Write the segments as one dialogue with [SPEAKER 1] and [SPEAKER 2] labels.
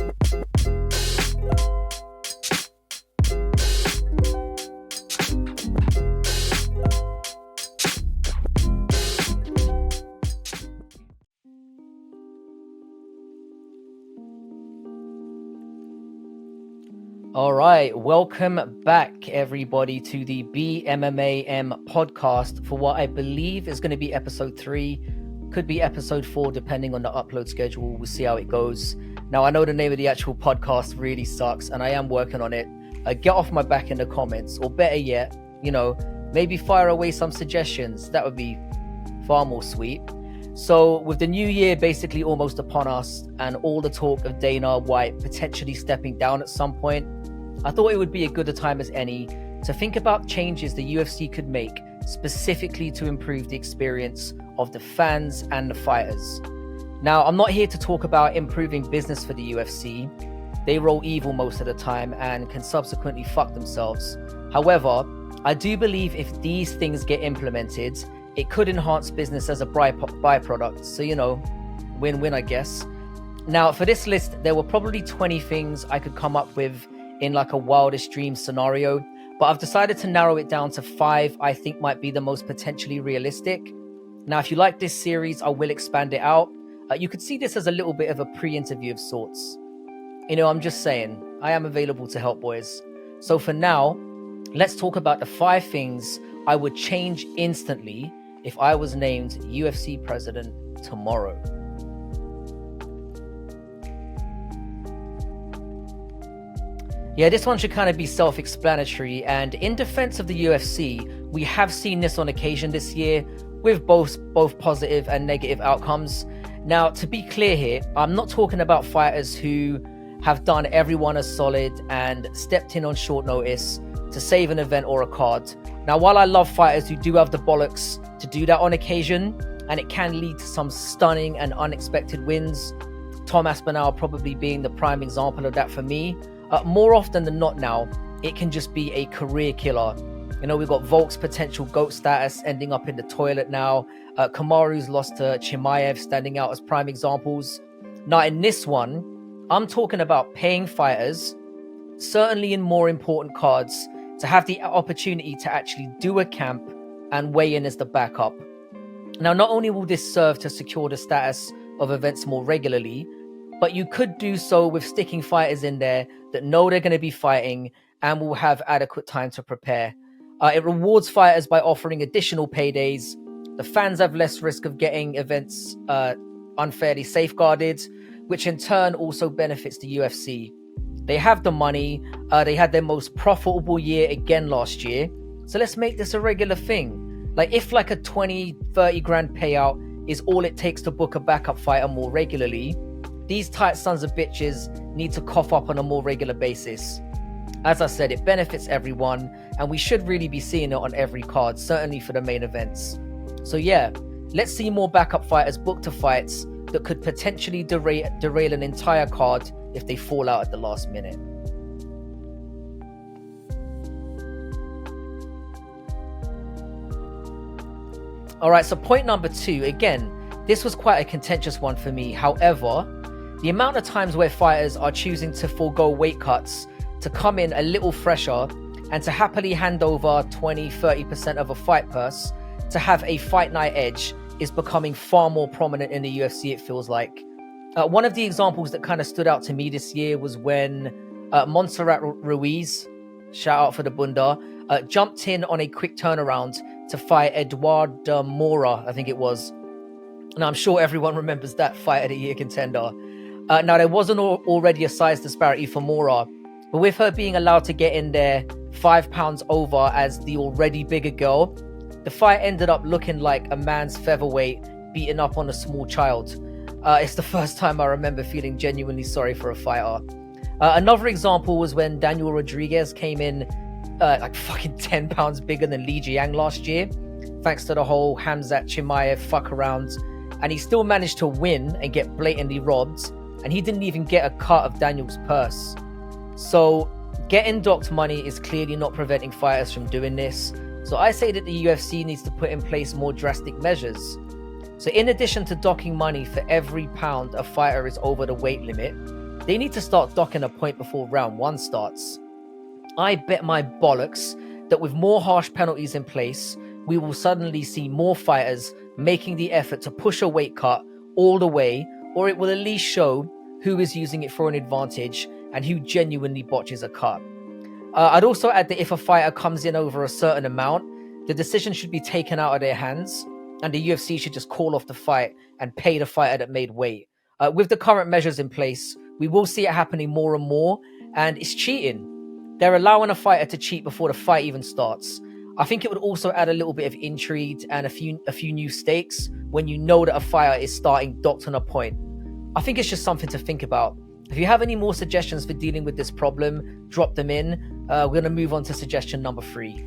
[SPEAKER 1] All right, welcome back, everybody, to the BMMAM podcast for what I believe is going to be episode 3, could be episode 4, depending on the upload schedule. We'll see how it goes. Now, I know the name of the actual podcast really sucks, and I am working on it. Get off my back in the comments, or better yet, maybe fire away some suggestions. That would be far more sweet. So with the new year basically almost upon us and all the talk of Dana White potentially stepping down at some point, I thought it would be as good a time as any to think about changes the UFC could make specifically to improve the experience of the fans and the fighters. Now, I'm not here to talk about improving business for the UFC. They roll evil most of the time and can subsequently fuck themselves. However, I do believe if these things get implemented, it could enhance business as a byproduct. So, win-win, I guess. Now, for this list, there were probably 20 things I could come up with in like a wildest dream scenario, but I've decided to narrow it down to 5 I think might be the most potentially realistic. Now, if you like this series, I will expand it out. You could see this as a little bit of a pre-interview of sorts. I'm just saying, I am available to help, boys. So for now, let's talk about the 5 things I would change instantly if I was named UFC President tomorrow. Yeah, this one should kind of be self-explanatory, and in defense of the UFC, we have seen this on occasion this year with both positive and negative outcomes. Now, to be clear here, I'm not talking about fighters who have done everyone a solid and stepped in on short notice to save an event or a card. Now, while I love fighters who do have the bollocks to do that on occasion, and it can lead to some stunning and unexpected wins, Tom Aspinall probably being the prime example of that for me, more often than not now, it can just be a career killer. We've got Volk's potential GOAT status ending up in the toilet now. Kamaru's lost to Chimaev standing out as prime examples. Now, in this one, I'm talking about paying fighters, certainly in more important cards, to have the opportunity to actually do a camp and weigh in as the backup. Now, not only will this serve to secure the status of events more regularly, but you could do so with sticking fighters in there that know they're going to be fighting and will have adequate time to prepare. It rewards fighters by offering additional paydays. The fans have less risk of getting events unfairly safeguarded, which in turn also benefits the UFC. They have the money. They had their most profitable year again last year. So let's make this a regular thing. Like if like a 20-30 grand payout is all it takes to book a backup fighter more regularly, these tight sons of bitches need to cough up on a more regular basis. As I said, it benefits everyone, and we should really be seeing it on every card, certainly for the main events. So yeah, let's see more backup fighters booked to fights that could potentially derail an entire card if they fall out at the last minute. All right, so point number 2, again, this was quite a contentious one for me. However, the amount of times where fighters are choosing to forego weight cuts to come in a little fresher and to happily hand over 20-30% of a fight purse to have a fight night edge is becoming far more prominent in the UFC, it feels like. One of the examples that kind of stood out to me this year was when Montserrat Ruiz, shout out for the Bunda, jumped in on a quick turnaround to fight Eduard Mora, I think it was. And I'm sure everyone remembers that fight of the year contender. Now, there wasn't already a size disparity for Mora, but with her being allowed to get in there 5 pounds over as the already bigger girl, the fight ended up looking like a man's featherweight beating up on a small child. It's the first time I remember feeling genuinely sorry for a fighter. Another example was when Daniel Rodriguez came in like fucking 10 pounds bigger than Li Jiang last year, thanks to the whole Hamzat Chimaev fuck around, and he still managed to win and get blatantly robbed, and he didn't even get a cut of Daniel's purse. So getting docked money is clearly not preventing fighters from doing this. So I say that the UFC needs to put in place more drastic measures. So in addition to docking money for every pound a fighter is over the weight limit, they need to start docking a point before round 1 starts. I bet my bollocks that with more harsh penalties in place, we will suddenly see more fighters making the effort to push a weight cut all the way, or it will at least show who is using it for an advantage and who genuinely botches a cut. I'd also add that if a fighter comes in over a certain amount, the decision should be taken out of their hands, and the UFC should just call off the fight and pay the fighter that made weight. With the current measures in place, we will see it happening more and more, and it's cheating. They're allowing a fighter to cheat before the fight even starts. I think it would also add a little bit of intrigue and a few new stakes when you know that a fighter is starting docked on a point. I think it's just something to think about. If you have any more suggestions for dealing with this problem, drop them in. We're going to move on to suggestion number 3.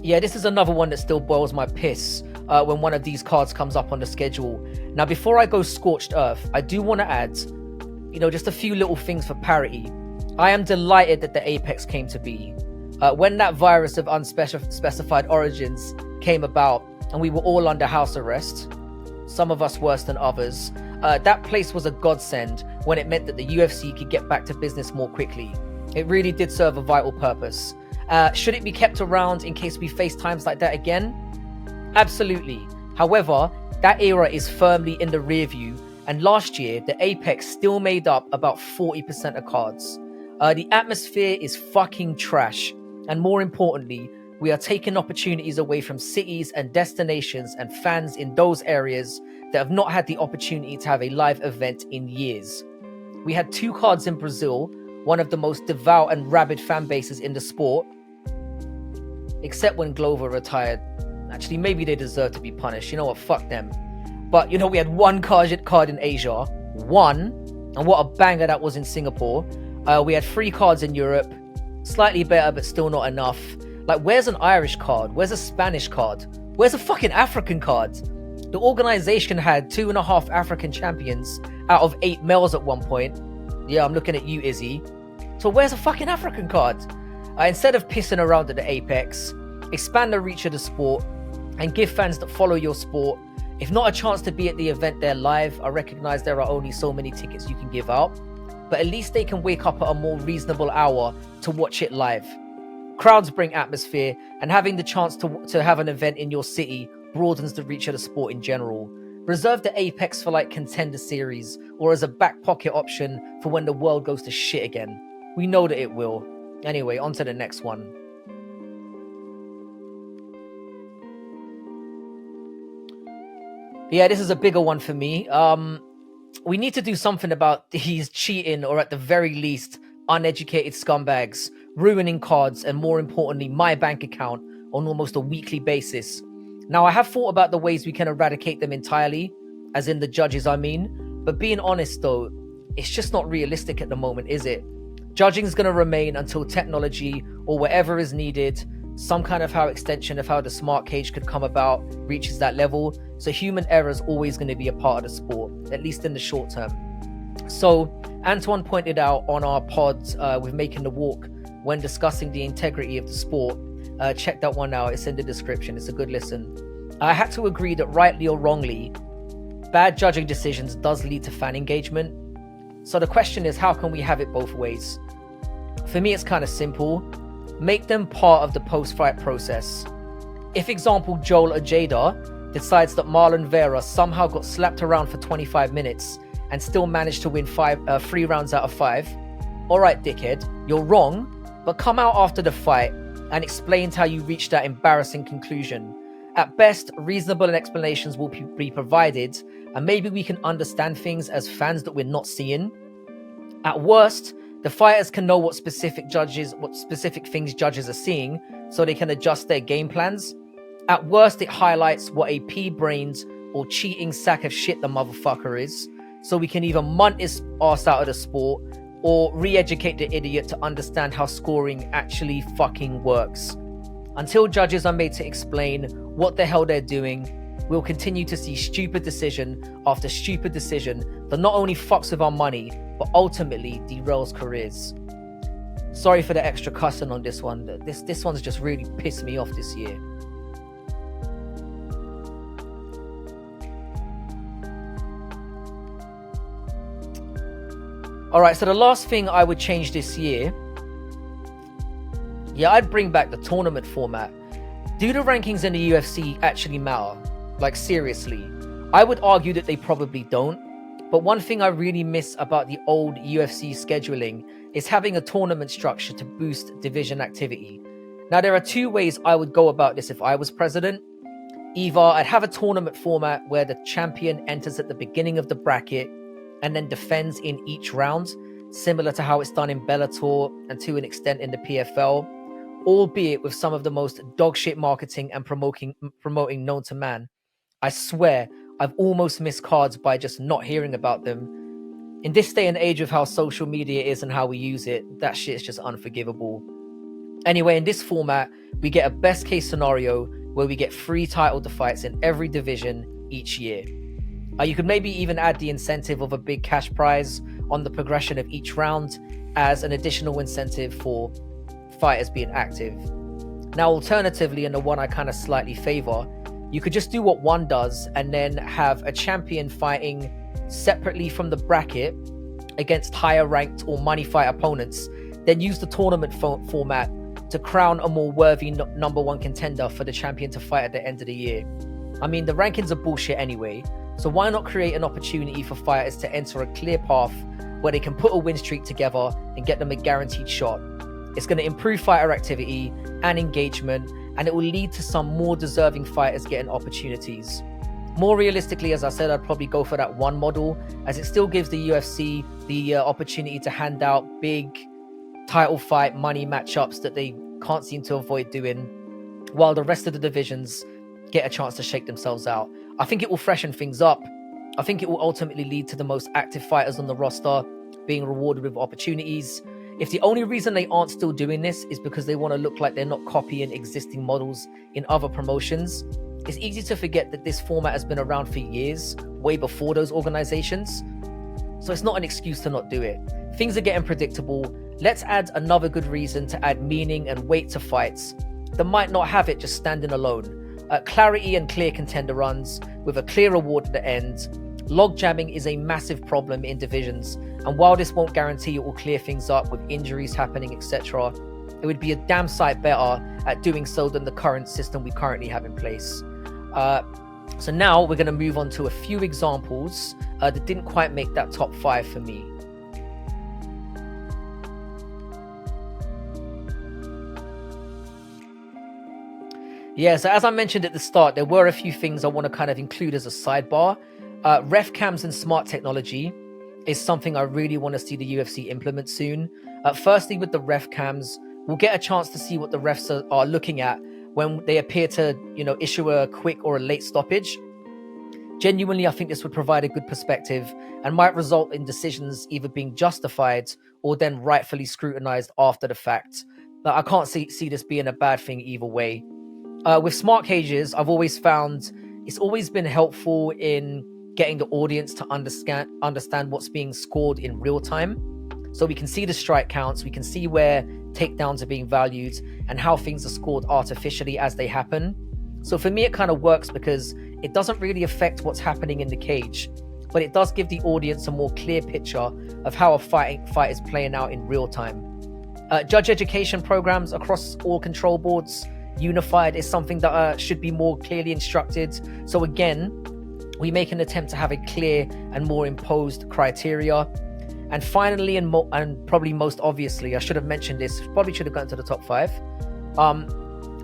[SPEAKER 1] Yeah, this is another one that still boils my piss when one of these cards comes up on the schedule. Now, before I go scorched earth, I do want to add, just a few little things for parity. I am delighted that the Apex came to be. When that virus of unspecified origins came about and we were all under house arrest, some of us worse than others, that place was a godsend when it meant that the UFC could get back to business more quickly. It really did serve a vital purpose. Should it be kept around in case we face times like that again? Absolutely. However, that era is firmly in the rear view, and last year, the Apex still made up about 40% of cards. The atmosphere is fucking trash, and more importantly, we are taking opportunities away from cities and destinations and fans in those areas that have not had the opportunity to have a live event in years. We had 2 cards in Brazil, one of the most devout and rabid fan bases in the sport, except when Glover retired. Actually, maybe they deserve to be punished. You know what? Fuck them. But, we had 1 card in Asia. 1. And what a banger that was in Singapore. We had 3 cards in Europe. Slightly better, but still not enough. Like, where's an Irish card? Where's a Spanish card? Where's a fucking African card? The organization had 2.5 African champions out of 8 males at one point. Yeah, I'm looking at you, Izzy. So where's a fucking African card? Instead of pissing around at the Apex, expand the reach of the sport and give fans that follow your sport, if not a chance to be at the event there live. I recognize there are only so many tickets you can give out, but at least they can wake up at a more reasonable hour to watch it live. Crowds bring atmosphere, and having the chance to have an event in your city broadens the reach of the sport in general. Reserve the Apex for like Contender Series or as a back pocket option for when the world goes to shit again. We know that it will. Anyway, on to the next one. Yeah, this is a bigger one for me. We need to do something about these cheating, or at the very least, uneducated scumbags ruining cards and, more importantly, my bank account on almost a weekly basis. Now, I have thought about the ways we can eradicate them entirely, as in the judges, I mean. But being honest, though, it's just not realistic at the moment, is it? Judging is going to remain until technology or whatever is needed, some kind of extension of how the smart cage could come about, reaches that level. So human error is always going to be a part of the sport, at least in the short term. So Antoine pointed out on our pods with Making the Walk when discussing the integrity of the sport. Check that one out. It's in the description. It's a good listen. I had to agree that rightly or wrongly, bad judging decisions does lead to fan engagement. So the question is, how can we have it both ways? For me, it's kind of simple. Make them part of the post-fight process. If, example, Joel Ojeda decides that Marlon Vera somehow got slapped around for 25 minutes and still managed to win 3 rounds out of 5, all right, dickhead, you're wrong, but come out after the fight and explain how you reached that embarrassing conclusion. At best, reasonable explanations will be provided, and maybe we can understand things as fans that we're not seeing. At worst, the fighters can know what specific things judges are seeing, so they can adjust their game plans. At worst, it highlights what a pea-brained or cheating sack of shit the motherfucker is, so we can either munt his ass out of the sport or re-educate the idiot to understand how scoring actually fucking works. Until judges are made to explain what the hell they're doing, we'll continue to see stupid decision after stupid decision that not only fucks with our money, but ultimately derails careers. Sorry for the extra cussing on this one. This one's just really pissed me off this year. All right, so the last thing I would change this year, yeah, I'd bring back the tournament format. Do the rankings in the UFC actually matter? Like, seriously? I would argue that they probably don't. But one thing I really miss about the old UFC scheduling is having a tournament structure to boost division activity. Now, there are two ways I would go about this if I was president. Either I'd have a tournament format where the champion enters at the beginning of the bracket and then defends in each round, similar to how it's done in Bellator and to an extent in the PFL, albeit with some of the most dogshit marketing and promoting known to man. I swear, I've almost missed cards by just not hearing about them. In this day and age of how social media is and how we use it, that shit is just unforgivable. Anyway, in this format, we get a best case scenario where we get 3 title fights in every division each year. You could maybe even add the incentive of a big cash prize on the progression of each round as an additional incentive for fighters being active. Now, alternatively, and the one I kind of slightly favor, you could just do what one does and then have a champion fighting separately from the bracket against higher ranked or money fight opponents, then use the tournament format to crown a more worthy number one contender for the champion to fight at the end of the year. I mean, the rankings are bullshit anyway, so why not create an opportunity for fighters to enter a clear path where they can put a win streak together and get them a guaranteed shot? It's going to improve fighter activity and engagement, and it will lead to some more deserving fighters getting opportunities. More realistically, as I said, I'd probably go for that one model, as it still gives the UFC the opportunity to hand out big title fight money matchups that they can't seem to avoid doing, while the rest of the divisions get a chance to shake themselves out. I think it will freshen things up. I think it will ultimately lead to the most active fighters on the roster being rewarded with opportunities. If the only reason they aren't still doing this is because they want to look like they're not copying existing models in other promotions, it's easy to forget that this format has been around for years, way before those organizations. So it's not an excuse to not do it. Things are getting predictable. Let's add another good reason to add meaning and weight to fights that might not have it just standing alone. Clarity and clear contender runs with a clear reward at the end. Log jamming is a massive problem in divisions, and while this won't guarantee it will clear things up with injuries happening, etc., it would be a damn sight better at doing so than the current system we currently have in place. So now we're going to move on to a few examples that didn't quite make that top 5 for me. Yeah, so as I mentioned at the start, there were a few things I want to kind of include as a sidebar. Ref cams and smart technology is something I really want to see the UFC implement soon. Firstly, with the ref cams, we'll get a chance to see what the refs are looking at when they appear to, issue a quick or a late stoppage. Genuinely, I think this would provide a good perspective and might result in decisions either being justified or then rightfully scrutinized after the fact. I can't see this being a bad thing either way. With smart cages, I've always found it's always been helpful in getting the audience to understand what's being scored in real time. So we can see the strike counts, we can see where takedowns are being valued and how things are scored artificially as they happen. So for me, it kind of works because it doesn't really affect what's happening in the cage, but it does give the audience a more clear picture of how a fight is playing out in real time. Judge education programs across all control boards, unified, is something that should be more clearly instructed. So again, we make an attempt to have a clear and more imposed criteria. And finally, and probably most obviously, I should have mentioned this, probably should have gone to the top 5.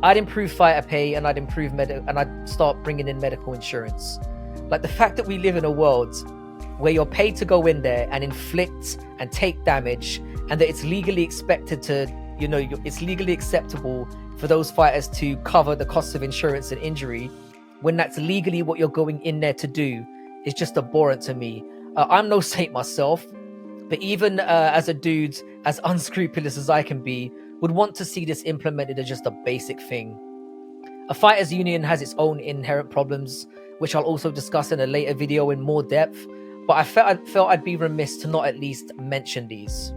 [SPEAKER 1] I'd improve fighter pay, and I'd improve and I'd start bringing in medical insurance. Like the fact that we live in a world where you're paid to go in there and inflict and take damage, and that it's legally expected to, it's legally acceptable for those fighters to cover the costs of insurance and injury, when that's legally what you're going in there to do, is just abhorrent to me. I'm no saint myself, but even as a dude as unscrupulous as I can be, would want to see this implemented as just a basic thing. A fighters union has its own inherent problems, which I'll also discuss in a later video in more depth, but I felt I'd be remiss to not at least mention these.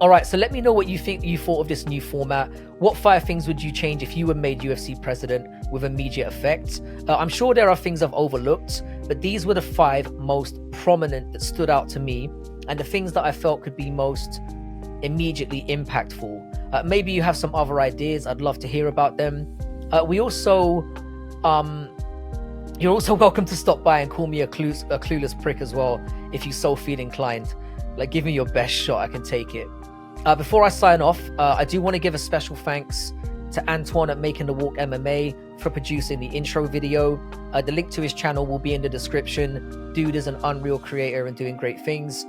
[SPEAKER 1] All right, so let me know what you think you thought of this new format. What 5 things would you change if you were made UFC president with immediate effect? I'm sure there are things I've overlooked, but these were the 5 most prominent that stood out to me and the things that I felt could be most immediately impactful. Maybe you have some other ideas. I'd love to hear about them. You're also welcome to stop by and call me a clueless prick as well, if you so feel inclined. Like, give me your best shot, I can take it. Before I sign off, I do want to give a special thanks to Antoine at Making the Walk MMA for producing the intro video. The link to his channel will be in the description. Dude is an unreal creator and doing great things.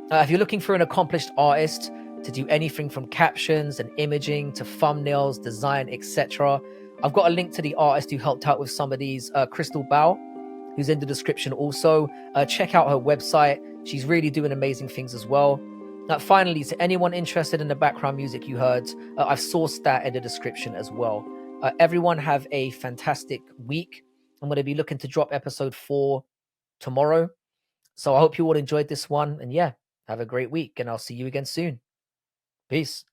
[SPEAKER 1] If you're looking for an accomplished artist to do anything from captions and imaging to thumbnails, design, etc., I've got a link to the artist who helped out with some of these, Crystal Bao, who's in the description also. Check out her website. She's really doing amazing things as well. Finally, to anyone interested in the background music you heard, I've sourced that in the description as well. Everyone have a fantastic week. I'm going to be looking to drop episode 4 tomorrow. So I hope you all enjoyed this one. And yeah, have a great week. And I'll see you again soon. Peace.